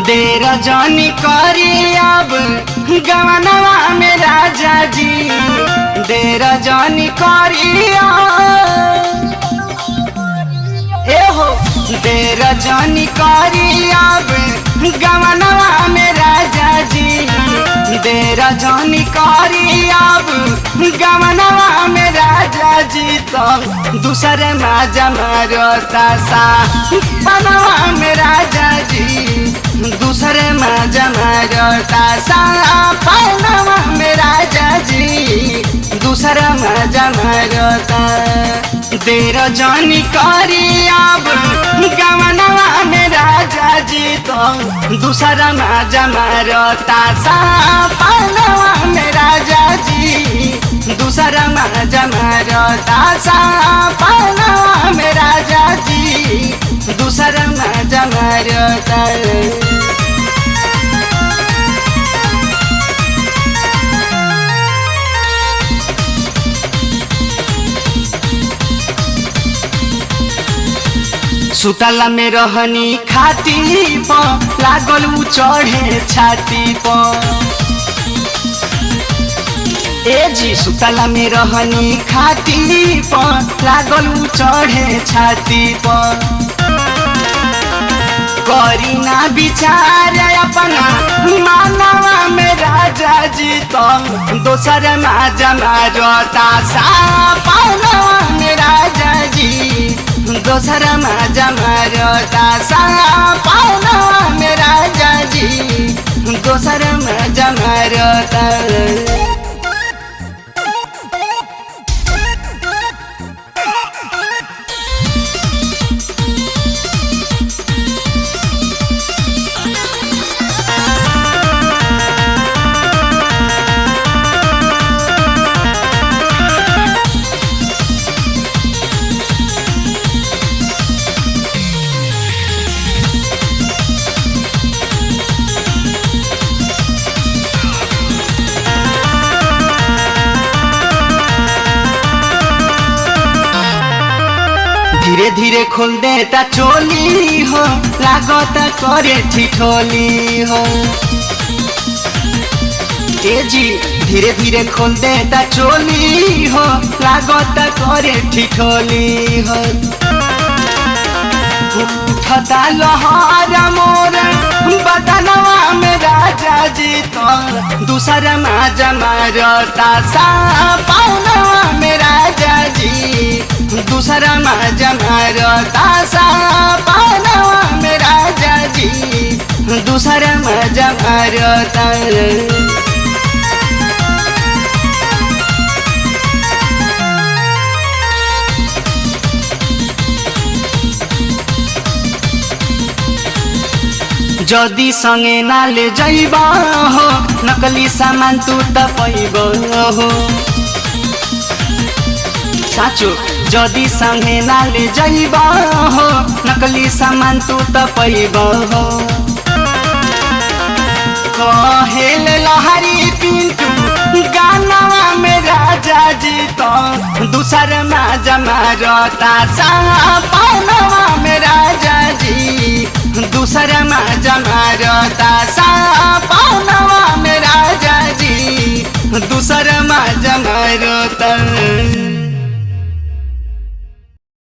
देर जानी करी अब गवनवा में राजा जी, देर जानी करी एहो, देर जानी करी अब गवनवा में राजा जी, देर जानी करी अब गवनवा में राजा जी। तो दूसरे माजा मारता सा बनवा में राजा जी, दूसरे माजा मारता सा बनवा में राजा जी, दूसरा माजा मारता। देर जानी करी अब गवनवा में राजा जी, तो दूसरा माजा मारता सा बनवा में राजा जी, दूसरा माजा मारता सा बनवा में राजा जी, दूसरा माजा मारता। सुतला में रहनी खाती प लागल उ चढ़े छाती प। ए जी सुतला में रहनी खाती प लागल उ चढ़े छाती प। करी ना विचार अपना मानवा में राजा जी, तो दोसर माजा मारता सा पानवा में राजा जी, दोसर माजा मारता सा पानवा में राजा जी, दोसर माजा मारता। धीरे धीरे खोल देता चोली हो, लागता करे ठिठोली हो। ए जी धीरे धीरे खोल देता चोली हो, लागता करे ठिठोली हो। उठता लहर मोर बदनवा में राजा जी, तो दूसरा माजा मारता सा पानवा में राजा जी, दूसरा माजा मारता सा पानवा में राजा जी, दूसरा माजा मारता। जदी संगे ना ले जाइबा हो, नकली सामान तू त पैबो हो। साचो जदी संगे ना ले जाइबा हो, नकली सामान तू त पैबो हो। कहेल लहरी पिंटू गानवा में राजा जी, तो दूसर माजा मारता सा पानवा में राजा जी, दूसरा माजा मारता सा